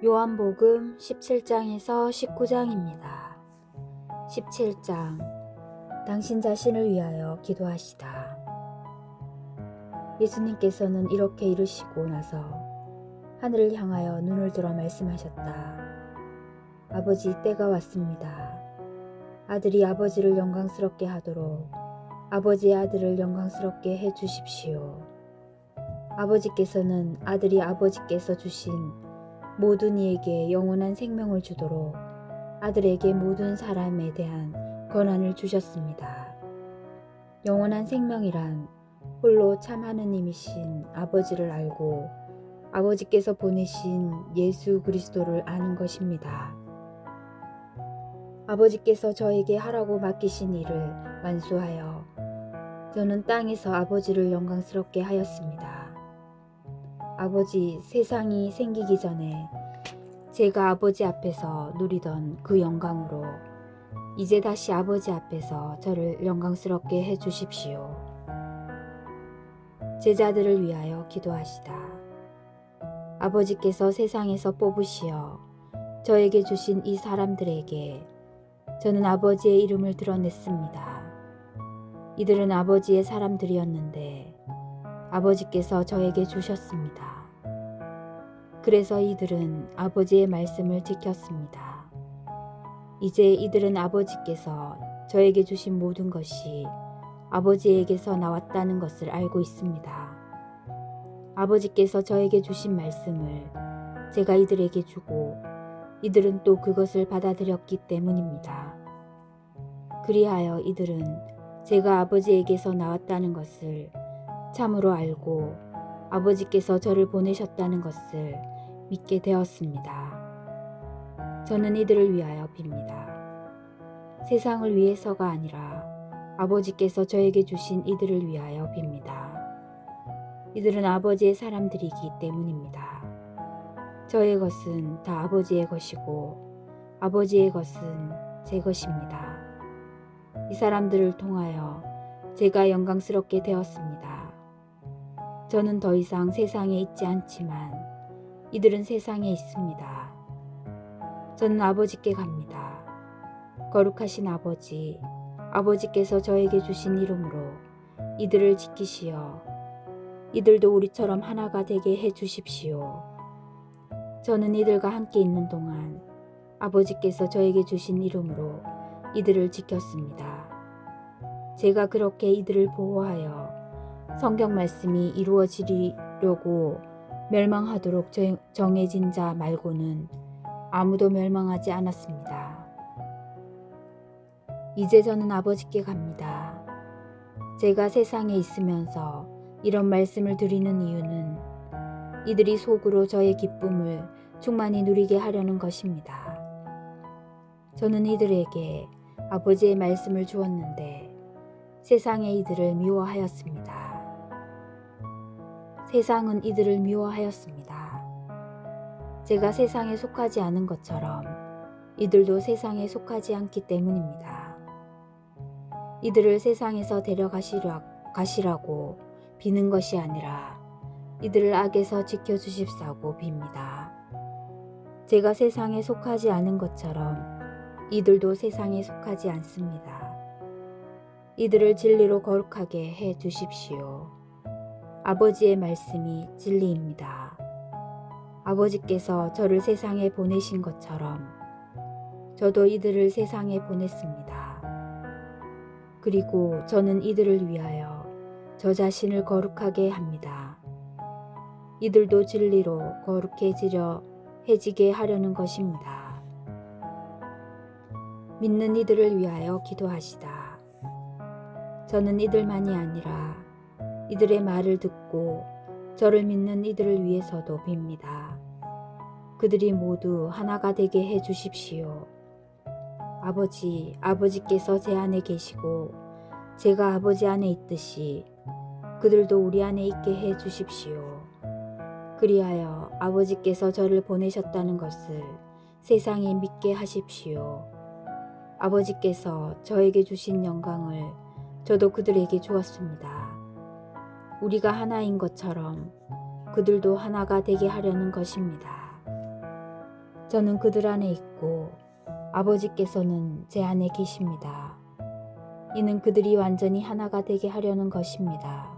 요한복음 17장에서 19장입니다. 17장 당신 자신을 위하여 기도하시다. 예수님께서는 이렇게 이르시고 나서 하늘을 향하여 눈을 들어 말씀하셨다. 아버지, 때가 왔습니다. 아들이 아버지를 영광스럽게 하도록 아버지의 아들을 영광스럽게 해 주십시오. 아버지께서는 아들이 아버지께서 주신 모든 이에게 영원한 생명을 주도록 아들에게 모든 사람에 대한 권한을 주셨습니다. 영원한 생명이란 홀로 참 하느님이신 아버지를 알고 아버지께서 보내신 예수 그리스도를 아는 것입니다. 아버지께서 저에게 하라고 맡기신 일을 완수하여 저는 땅에서 아버지를 영광스럽게 하였습니다. 아버지, 세상이 생기기 전에 제가 아버지 앞에서 누리던 그 영광으로 이제 다시 아버지 앞에서 저를 영광스럽게 해 주십시오. 제자들을 위하여 기도하시다. 아버지께서 세상에서 뽑으시어 저에게 주신 이 사람들에게 저는 아버지의 이름을 드러냈습니다. 이들은 아버지의 사람들이었는데 아버지께서 저에게 주셨습니다. 그래서 이들은 아버지의 말씀을 지켰습니다. 이제 이들은 아버지께서 저에게 주신 모든 것이 아버지에게서 나왔다는 것을 알고 있습니다. 아버지께서 저에게 주신 말씀을 제가 이들에게 주고 이들은 또 그것을 받아들였기 때문입니다. 그리하여 이들은 제가 아버지에게서 나왔다는 것을 참으로 알고 아버지께서 저를 보내셨다는 것을 믿게 되었습니다. 저는 이들을 위하여 빕니다. 세상을 위해서가 아니라 아버지께서 저에게 주신 이들을 위하여 빕니다. 이들은 아버지의 사람들이기 때문입니다. 저의 것은 다 아버지의 것이고 아버지의 것은 제 것입니다. 이 사람들을 통하여 제가 영광스럽게 되었습니다. 저는 더 이상 세상에 있지 않지만 이들은 세상에 있습니다. 저는 아버지께 갑니다. 거룩하신 아버지, 아버지께서 저에게 주신 이름으로 이들을 지키시어 이들도 우리처럼 하나가 되게 해 주십시오. 저는 이들과 함께 있는 동안 아버지께서 저에게 주신 이름으로 이들을 지켰습니다. 제가 그렇게 이들을 보호하여 성경 말씀이 이루어지려고 멸망하도록 정해진 자 말고는 아무도 멸망하지 않았습니다. 이제 저는 아버지께 갑니다. 제가 세상에 있으면서 이런 말씀을 드리는 이유는 이들이 속으로 저의 기쁨을 충만히 누리게 하려는 것입니다. 저는 이들에게 아버지의 말씀을 주었는데 세상에 이들을 미워하였습니다. 세상은 이들을 미워하였습니다. 제가 세상에 속하지 않은 것처럼 이들도 세상에 속하지 않기 때문입니다. 이들을 세상에서 데려가시라고 비는 것이 아니라 이들을 악에서 지켜주십사고 빕니다. 제가 세상에 속하지 않은 것처럼 이들도 세상에 속하지 않습니다. 이들을 진리로 거룩하게 해 주십시오. 아버지의 말씀이 진리입니다. 아버지께서 저를 세상에 보내신 것처럼 저도 이들을 세상에 보냈습니다. 그리고 저는 이들을 위하여 저 자신을 거룩하게 합니다. 이들도 진리로 거룩해지게 하려는 것입니다. 믿는 이들을 위하여 기도하시다. 저는 이들만이 아니라 이들의 말을 듣고 저를 믿는 이들을 위해서도 빕니다. 그들이 모두 하나가 되게 해 주십시오. 아버지께서 제 안에 계시고 제가 아버지 안에 있듯이 그들도 우리 안에 있게 해 주십시오. 그리하여 아버지께서 저를 보내셨다는 것을 세상이 믿게 하십시오. 아버지께서 저에게 주신 영광을 저도 그들에게 주었습니다. 우리가 하나인 것처럼 그들도 하나가 되게 하려는 것입니다. 저는 그들 안에 있고 아버지께서는 제 안에 계십니다. 이는 그들이 완전히 하나가 되게 하려는 것입니다.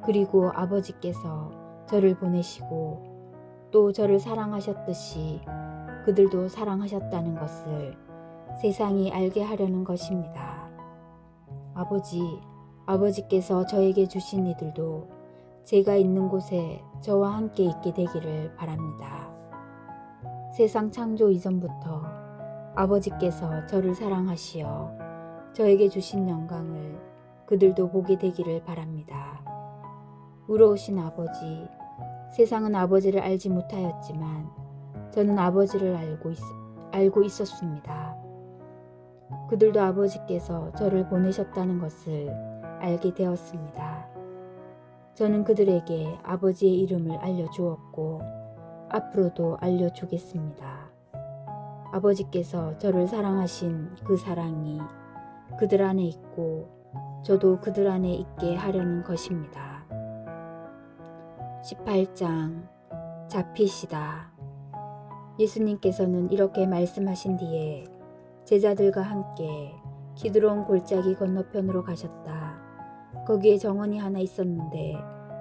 그리고 아버지께서 저를 보내시고 또 저를 사랑하셨듯이 그들도 사랑하셨다는 것을 세상이 알게 하려는 것입니다. 아버지께서 저에게 주신 이들도 제가 있는 곳에 저와 함께 있게 되기를 바랍니다. 세상 창조 이전부터 아버지께서 저를 사랑하시어 저에게 주신 영광을 그들도 보게 되기를 바랍니다. 우러오신 아버지, 세상은 아버지를 알지 못하였지만 저는 아버지를 알고 있었습니다. 그들도 아버지께서 저를 보내셨다는 것을 알게 되었습니다. 저는 그들에게 아버지의 이름을 알려주었고 앞으로도 알려주겠습니다. 아버지께서 저를 사랑하신 그 사랑이 그들 안에 있고 저도 그들 안에 있게 하려는 것입니다. 18장 잡히시다. 예수님께서는 이렇게 말씀하신 뒤에 제자들과 함께 기드론 골짜기 건너편으로 가셨다. 거기에 정원이 하나 있었는데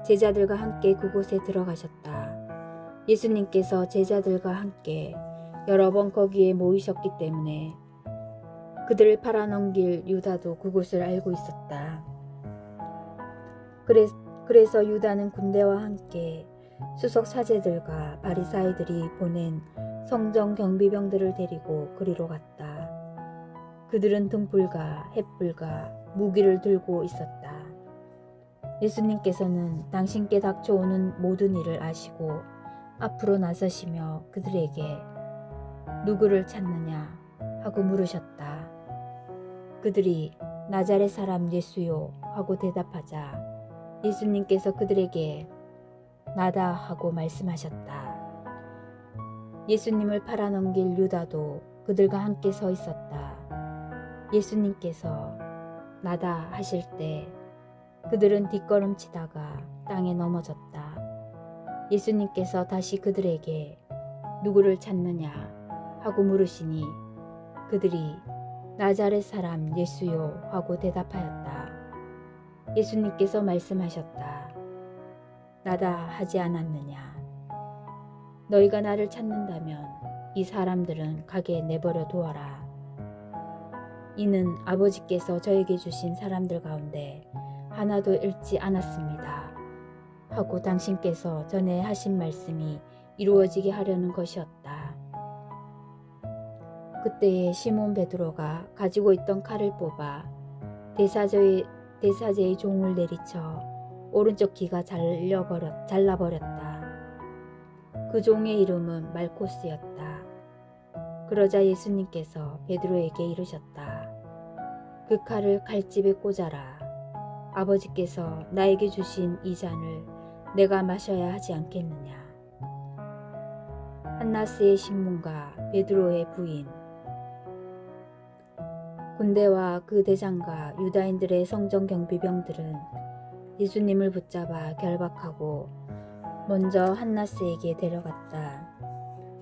제자들과 함께 그곳에 들어가셨다. 예수님께서 제자들과 함께 여러 번 거기에 모이셨기 때문에 그들을 팔아넘길 유다도 그곳을 알고 있었다. 그래서 유다는 군대와 함께 수석 사제들과 바리사이들이 보낸 성전 경비병들을 데리고 그리로 갔다. 그들은 등불과 횃불과 무기를 들고 있었다. 예수님께서는 당신께 닥쳐오는 모든 일을 아시고 앞으로 나서시며 그들에게 누구를 찾느냐 하고 물으셨다. 그들이 나자렛 사람 예수요 하고 대답하자 예수님께서 그들에게 나다 하고 말씀하셨다. 예수님을 팔아넘길 유다도 그들과 함께 서 있었다. 예수님께서 나다 하실 때 그들은 뒷걸음치다가 땅에 넘어졌다. 예수님께서 다시 그들에게 누구를 찾느냐 하고 물으시니 그들이 나자렛 사람 예수요 하고 대답하였다. 예수님께서 말씀하셨다. 나다 하지 않았느냐. 너희가 나를 찾는다면 이 사람들은 가게 내버려 두어라. 이는 아버지께서 저에게 주신 사람들 가운데 하나도 잃지 않았습니다. 하고 당신께서 전에 하신 말씀이 이루어지게 하려는 것이었다. 그때에 시몬 베드로가 가지고 있던 칼을 뽑아 대사제의 종을 내리쳐 오른쪽 귀가 잘라버렸다. 그 종의 이름은 말코스였다. 그러자 예수님께서 베드로에게 이르셨다. 그 칼을 칼집에 꽂아라. 아버지께서 나에게 주신 이 잔을 내가 마셔야 하지 않겠느냐. 한나스의 신문과 베드로의 부인, 군대와 그 대장과 유다인들의 성전 경비병들은 예수님을 붙잡아 결박하고 먼저 한나스에게 데려갔다.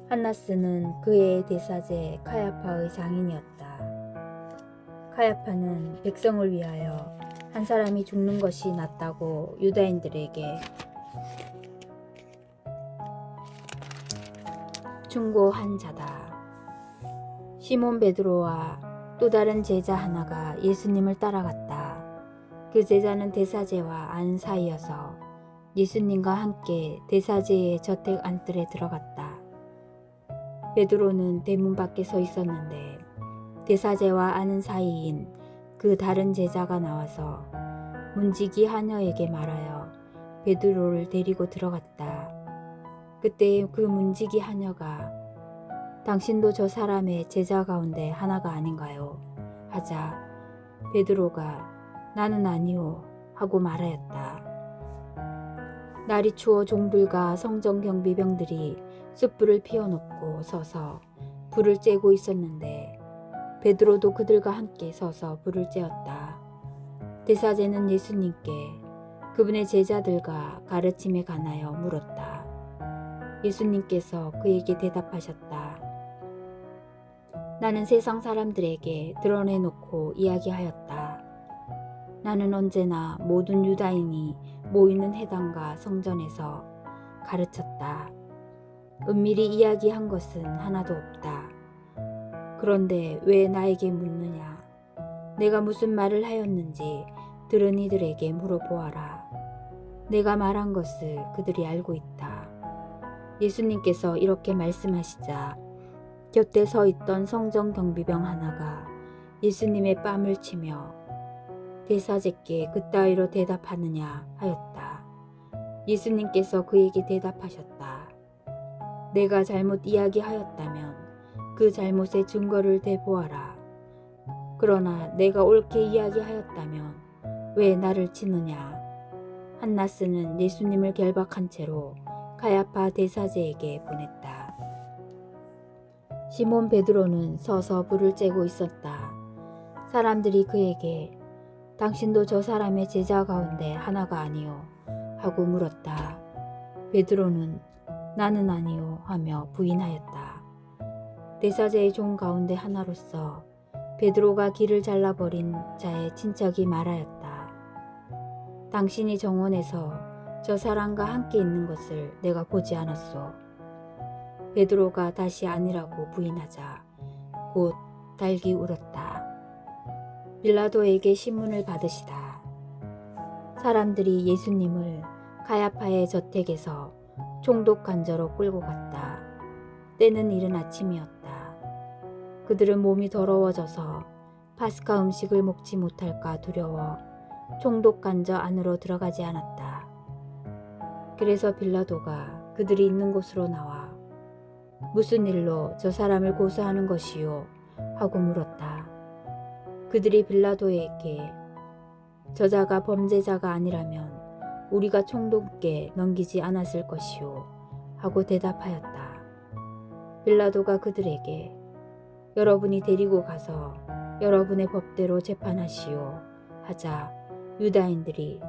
한나스는 그의 대사제 카야파의 장인이었다. 카야파는 백성을 위하여 한 사람이 죽는 것이 낫다고 유다인들에게 충고한 자다. 시몬 베드로와 또 다른 제자 하나가 예수님을 따라갔다. 그 제자는 대사제와 안 사이여서 예수님과 함께 대사제의 저택 안뜰에 들어갔다. 베드로는 대문 밖에 서 있었는데 대사제와 아는 사이인 그 다른 제자가 나와서 문지기 하녀에게 말하여 베드로를 데리고 들어갔다. 그때 그 문지기 하녀가 당신도 저 사람의 제자 가운데 하나가 아닌가요? 하자 베드로가 나는 아니오 하고 말하였다. 날이 추워 종들과 성전 경비병들이 숯불을 피워놓고 서서 불을 쬐고 있었는데 베드로도 그들과 함께 서서 불을 쬐었다. 대사제는 예수님께 그분의 제자들과 가르침에 관하여 물었다. 예수님께서 그에게 대답하셨다. 나는 세상 사람들에게 드러내놓고 이야기하였다. 나는 언제나 모든 유다인이 모이는 회당과 성전에서 가르쳤다. 은밀히 이야기한 것은 하나도 없다. 그런데 왜 나에게 묻느냐? 내가 무슨 말을 하였는지 들은 이들에게 물어보아라. 내가 말한 것을 그들이 알고 있다. 예수님께서 이렇게 말씀하시자 곁에 서 있던 성전 경비병 하나가 예수님의 뺨을 치며 대사제께 그따위로 대답하느냐 하였다. 예수님께서 그에게 대답하셨다. 내가 잘못 이야기하였다면 그 잘못의 증거를 대보아라. 그러나 내가 옳게 이야기하였다면 왜 나를 치느냐? 한나스는 예수님을 결박한 채로 가야파 대사제에게 보냈다. 시몬 베드로는 서서 불을 쬐고 있었다. 사람들이 그에게 당신도 저 사람의 제자 가운데 하나가 아니요 하고 물었다. 베드로는 나는 아니요 하며 부인하였다. 대사제의 종 가운데 하나로서 베드로가 길을 잘라버린 자의 친척이 말하였다. 당신이 정원에서 저 사람과 함께 있는 것을 내가 보지 않았소. 베드로가 다시 아니라고 부인하자 곧 달기 울었다. 빌라도에게 신문을 받으시다. 사람들이 예수님을 가야파의 저택에서 총독 관저로 끌고 갔다. 때는 이른 아침이었다. 그들은 몸이 더러워져서 파스카 음식을 먹지 못할까 두려워 총독 관저 안으로 들어가지 않았다. 그래서 빌라도가 그들이 있는 곳으로 나와 무슨 일로 저 사람을 고소하는 것이요? 하고 물었다. 그들이 빌라도에게 저자가 범죄자가 아니라면 우리가 총독께 넘기지 않았을 것이요? 하고 대답하였다. 빌라도가 그들에게 여러분이 데리고 가서 여러분의 법대로 재판하시오 하자 유다인들이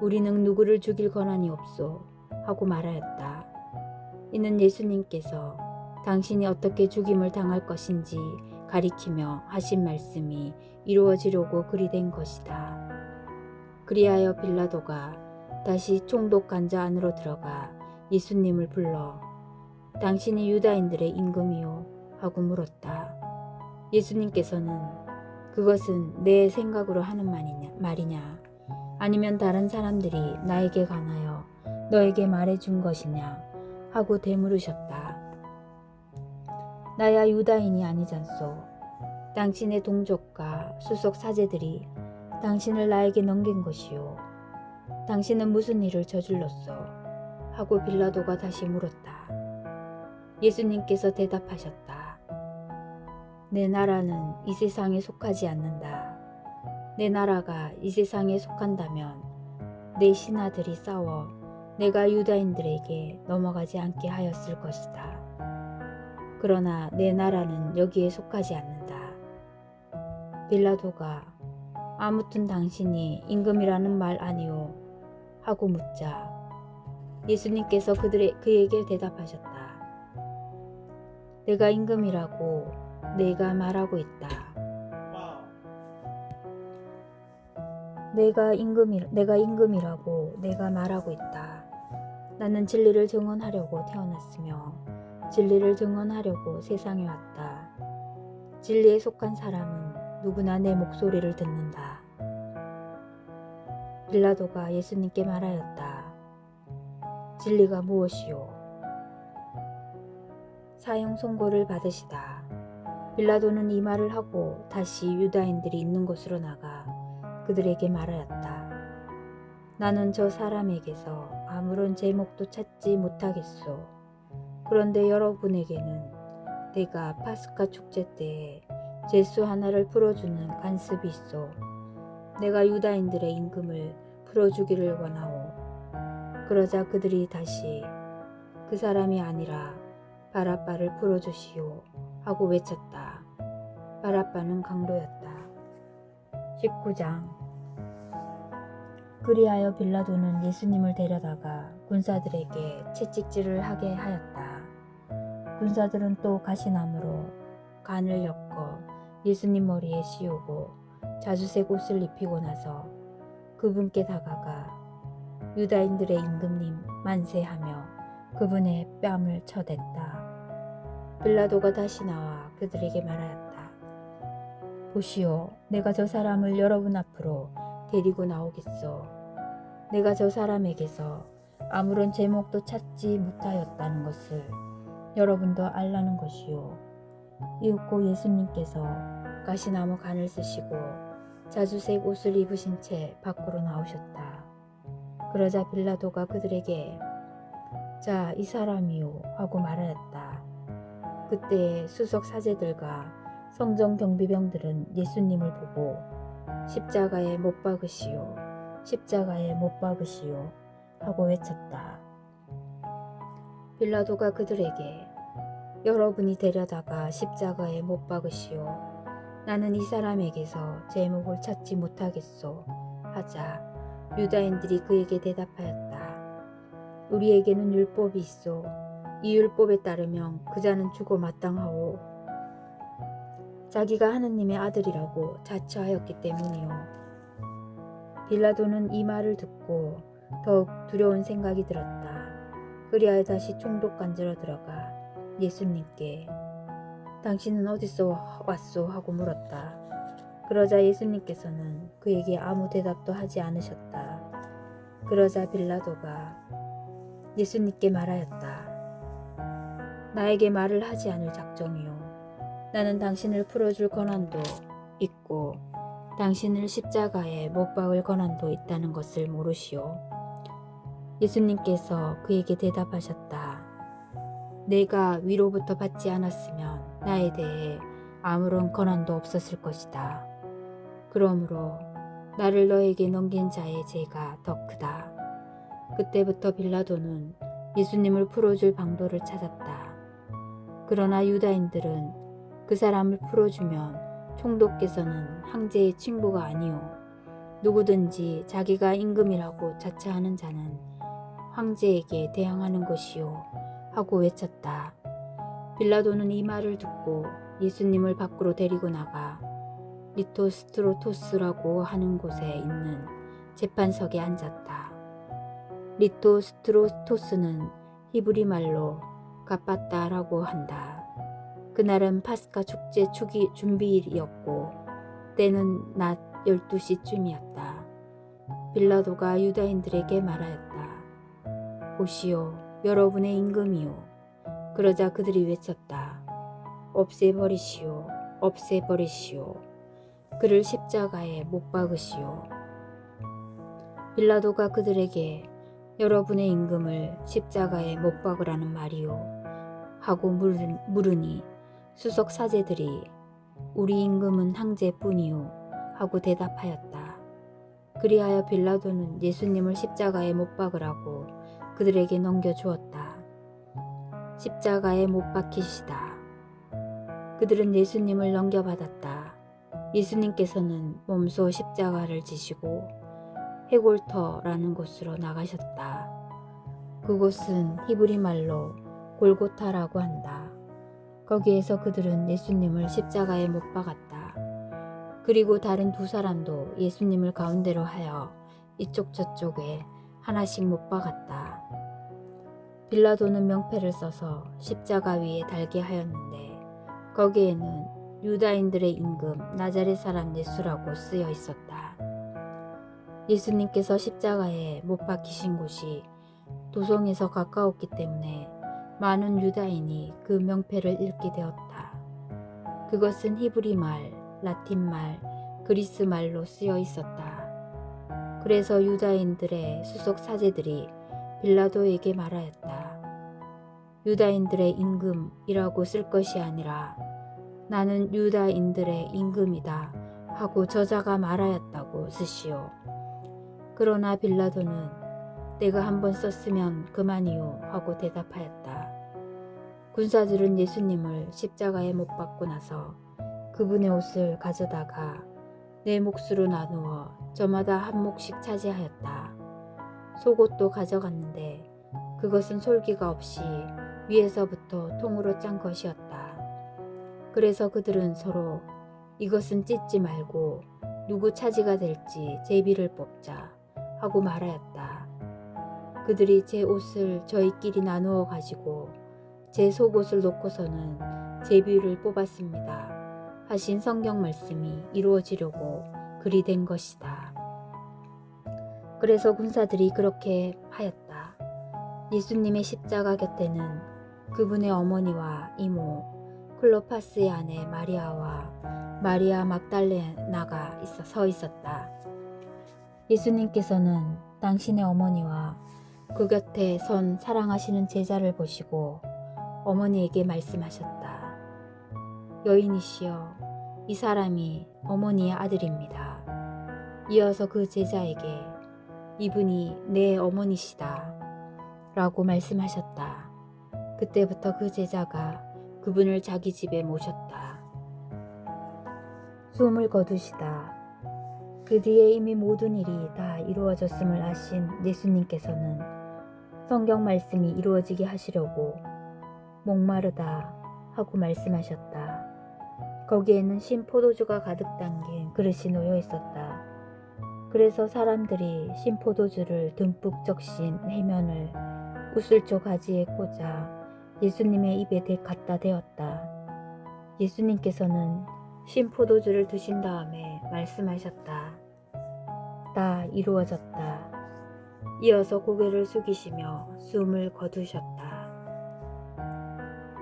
우리는 누구를 죽일 권한이 없소 하고 말하였다. 이는 예수님께서 당신이 어떻게 죽임을 당할 것인지 가리키며 하신 말씀이 이루어지려고 그리 된 것이다. 그리하여 빌라도가 다시 총독 관저 안으로 들어가 예수님을 불러 당신이 유다인들의 임금이요 하고 물었다. 예수님께서는 그것은 내 생각으로 하는 말이냐 아니면 다른 사람들이 나에게 관하여 너에게 말해준 것이냐 하고 되물으셨다. 나야 유다인이 아니잖소. 당신의 동족과 수석 사제들이 당신을 나에게 넘긴 것이요. 당신은 무슨 일을 저질렀소? 하고 빌라도가 다시 물었다. 예수님께서 대답하셨다. 내 나라는 이 세상에 속하지 않는다. 내 나라가 이 세상에 속한다면 내 신하들이 싸워 내가 유다인들에게 넘어가지 않게 하였을 것이다. 그러나 내 나라는 여기에 속하지 않는다. 빌라도가 아무튼 당신이 임금이라는 말 아니오 하고 묻자 예수님께서 그에게 대답하셨다. 내가 임금이라고 내가 말하고 있다. 내가 임금이라고 내가 말하고 있다. 나는 진리를 증언하려고 태어났으며 진리를 증언하려고 세상에 왔다. 진리에 속한 사람은 누구나 내 목소리를 듣는다. 빌라도가 예수님께 말하였다. 진리가 무엇이요? 사형 선고를 받으시다. 빌라도는 이 말을 하고 다시 유다인들이 있는 곳으로 나가 그들에게 말하였다. 나는 저 사람에게서 아무런 제목도 찾지 못하겠소. 그런데 여러분에게는 내가 파스카 축제 때에 제수 하나를 풀어주는 간습이 있소. 내가 유다인들의 임금을 풀어주기를 원하오. 그러자 그들이 다시 그 사람이 아니라 바라바를 풀어주시오 하고 외쳤다. 바라바는 강도였다. 19장. 그리하여 빌라도는 예수님을 데려다가 군사들에게 채찍질을 하게 하였다. 군사들은 또 가시나무로 간을 엮어 예수님 머리에 씌우고 자주색 옷을 입히고 나서 그분께 다가가 유다인들의 임금님 만세하며 그분의 뺨을 쳐댔다. 빌라도가 다시 나와 그들에게 말하였다. 보시오, 내가 저 사람을 여러분 앞으로 데리고 나오겠소. 내가 저 사람에게서 아무런 제목도 찾지 못하였다는 것을 여러분도 알라는 것이요. 이윽고 예수님께서 가시나무 간을 쓰시고 자주색 옷을 입으신 채 밖으로 나오셨다. 그러자 빌라도가 그들에게 자, 이 사람이요 하고 말하였다. 그때에 수석 사제들과 성전 경비병들은 예수님을 보고 십자가에 못 박으시오, 십자가에 못 박으시오 하고 외쳤다. 빌라도가 그들에게 여러분이 데려다가 십자가에 못 박으시오. 나는 이 사람에게서 제목을 찾지 못하겠소 하자 유다인들이 그에게 대답하였다. 우리에게는 율법이 있어. 이 율법에 따르면 그자는 죽어 마땅하오. 자기가 하느님의 아들이라고 자처하였기 때문이요. 빌라도는 이 말을 듣고 더욱 두려운 생각이 들었다. 그리하여 다시 총독관저로 들어가 예수님께 당신은 어디서 왔소 하고 물었다. 그러자 예수님께서는 그에게 아무 대답도 하지 않으셨다. 그러자 빌라도가 예수님께 말하였다. 나에게 말을 하지 않을 작정이요. 나는 당신을 풀어줄 권한도 있고 당신을 십자가에 못 박을 권한도 있다는 것을 모르시오. 예수님께서 그에게 대답하셨다. 내가 위로부터 받지 않았으면 나에 대해 아무런 권한도 없었을 것이다. 그러므로 나를 너에게 넘긴 자의 죄가 더 크다. 그때부터 빌라도는 예수님을 풀어줄 방도를 찾았다. 그러나 유다인들은 그 사람을 풀어주면 총독께서는 황제의 친부가 아니오. 누구든지 자기가 임금이라고 자처하는 자는 황제에게 대항하는 것이요 하고 외쳤다. 빌라도는 이 말을 듣고 예수님을 밖으로 데리고 나가 리토스트로토스라고 하는 곳에 있는 재판석에 앉았다. 리토스트로토스는 히브리 말로 가빠따라고 한다. 그날은 파스카 축제 준비일이었고 때는 낮 12시쯤이었다. 빌라도가 유다인들에게 말하였다. 보시오, 여러분의 임금이요. 그러자 그들이 외쳤다. 없애버리시오, 없애버리시오. 그를 십자가에 못 박으시오. 빌라도가 그들에게 여러분의 임금을 십자가에 못 박으라는 말이요 하고 물으니 수석 사제들이 우리 임금은 황제뿐이요 하고 대답하였다. 그리하여 빌라도는 예수님을 십자가에 못 박으라고 그들에게 넘겨주었다. 십자가에 못 박히시다. 그들은 예수님을 넘겨받았다. 예수님께서는 몸소 십자가를 지시고 헤골터라는 곳으로 나가셨다. 그곳은 히브리 말로 골고타라고 한다. 거기에서 그들은 예수님을 십자가에 못 박았다. 그리고 다른 두 사람도 예수님을 가운데로 하여 이쪽 저쪽에 하나씩 못 박았다. 빌라도는 명패를 써서 십자가 위에 달게 하였는데 거기에는 유다인들의 임금 나자렛 사람 예수라고 쓰여 있었다. 예수님께서 십자가에 못 박히신 곳이 도성에서 가까웠기 때문에 많은 유다인이 그 명패를 읽게 되었다. 그것은 히브리 말, 라틴 말, 그리스 말로 쓰여 있었다. 그래서 유다인들의 수석 사제들이 빌라도에게 말하였다. 유다인들의 임금이라고 쓸 것이 아니라 나는 유다인들의 임금이다 하고 저자가 말하였다고 쓰시오. 그러나 빌라도는 내가 한번 썼으면 그만이요 하고 대답하였다. 군사들은 예수님을 십자가에 못 박고 나서 그분의 옷을 가져다가 네 몫으로 나누어 저마다 한 몫씩 차지하였다. 속옷도 가져갔는데 그것은 솔기가 없이 위에서부터 통으로 짠 것이었다. 그래서 그들은 서로 이것은 찢지 말고 누구 차지가 될지 제비를 뽑자 하고 말하였다. 그들이 제 옷을 저희끼리 나누어 가지고 제 속옷을 놓고서는 제비를 뽑았습니다. 하신 성경 말씀이 이루어지려고 그리 된 것이다. 그래서 군사들이 그렇게 하였다. 예수님의 십자가 곁에는 그분의 어머니와 이모 클로파스의 아내 마리아와 마리아 막달레나가 서 있었다. 예수님께서는 당신의 어머니와 그 곁에 선 사랑하시는 제자를 보시고 어머니에게 말씀하셨다. 여인이시여, 이 사람이 어머니의 아들입니다. 이어서 그 제자에게 이분이 내 어머니시다 라고 말씀하셨다. 그때부터 그 제자가 그분을 자기 집에 모셨다. 숨을 거두시다. 그 뒤에 이미 모든 일이 다 이루어졌음을 아신 예수님께서는 성경 말씀이 이루어지게 하시려고 목마르다 하고 말씀하셨다. 거기에는 신 포도주가 가득 담긴 그릇이 놓여 있었다. 그래서 사람들이 신 포도주를 듬뿍 적신 해면을 우슬조 가지에 꽂아 예수님의 입에 갖다 대었다. 예수님께서는 신 포도주를 드신 다음에 말씀하셨다. 다 이루어졌다. 이어서 고개를 숙이시며 숨을 거두셨다.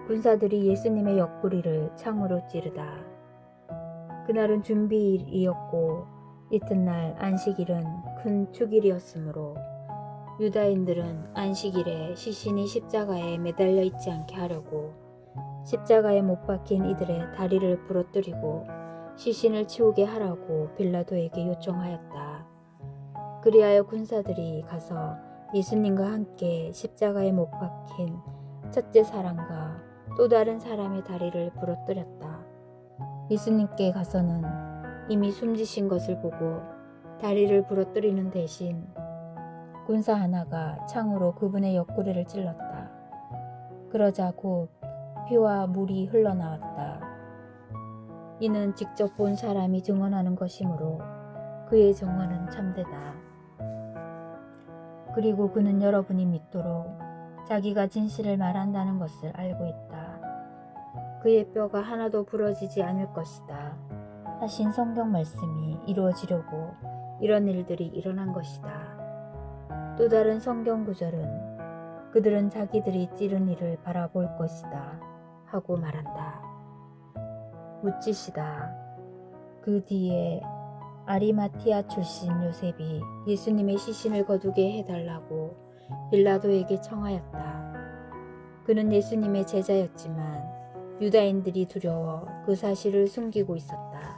군사들이 예수님의 옆구리를 창으로 찌르다. 그날은 준비일이었고 이튿날 안식일은 큰 축일이었으므로 유다인들은 안식일에 시신이 십자가에 매달려 있지 않게 하려고 십자가에 못 박힌 이들의 다리를 부러뜨리고 시신을 치우게 하라고 빌라도에게 요청하였다. 그리하여 군사들이 가서 예수님과 함께 십자가에 못 박힌 첫째 사람과 또 다른 사람의 다리를 부러뜨렸다. 예수님께 가서는 이미 숨지신 것을 보고 다리를 부러뜨리는 대신 군사 하나가 창으로 그분의 옆구리를 찔렀다. 그러자 곧 피와 물이 흘러나왔다. 이는 직접 본 사람이 증언하는 것이므로 그의 증언은 참되다. 그리고 그는 여러분이 믿도록 자기가 진실을 말한다는 것을 알고 있다. 그의 뼈가 하나도 부러지지 않을 것이다 하신 성경 말씀이 이루어지려고 이런 일들이 일어난 것이다. 또 다른 성경 구절은 그들은 자기들이 찌른 이를 바라볼 것이다 하고 말한다. 묻지시다. 그 뒤에 아리마티아 출신 요셉이 예수님의 시신을 거두게 해달라고 빌라도에게 청하였다. 그는 예수님의 제자였지만 유다인들이 두려워 그 사실을 숨기고 있었다.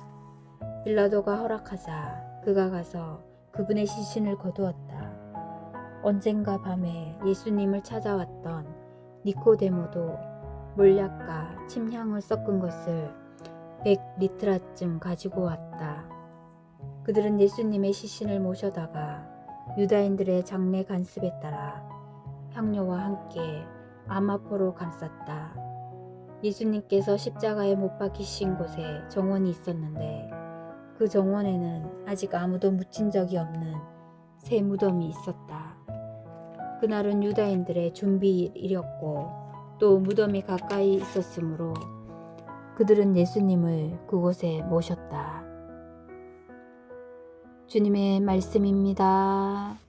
빌라도가 허락하자 그가 가서 그분의 시신을 거두었다. 언젠가 밤에 예수님을 찾아왔던 니코데모도 몰약과 침향을 섞은 것을 100리트라쯤 가지고 왔다. 그들은 예수님의 시신을 모셔다가 유다인들의 장례 관습에 따라 향료와 함께 아마포로 감쌌다. 예수님께서 십자가에 못 박히신 곳에 정원이 있었는데 그 정원에는 아직 아무도 묻힌 적이 없는 새 무덤이 있었다. 그날은 유다인들의 준비일이었고 또 무덤이 가까이 있었으므로 그들은 예수님을 그곳에 모셨다. 주님의 말씀입니다.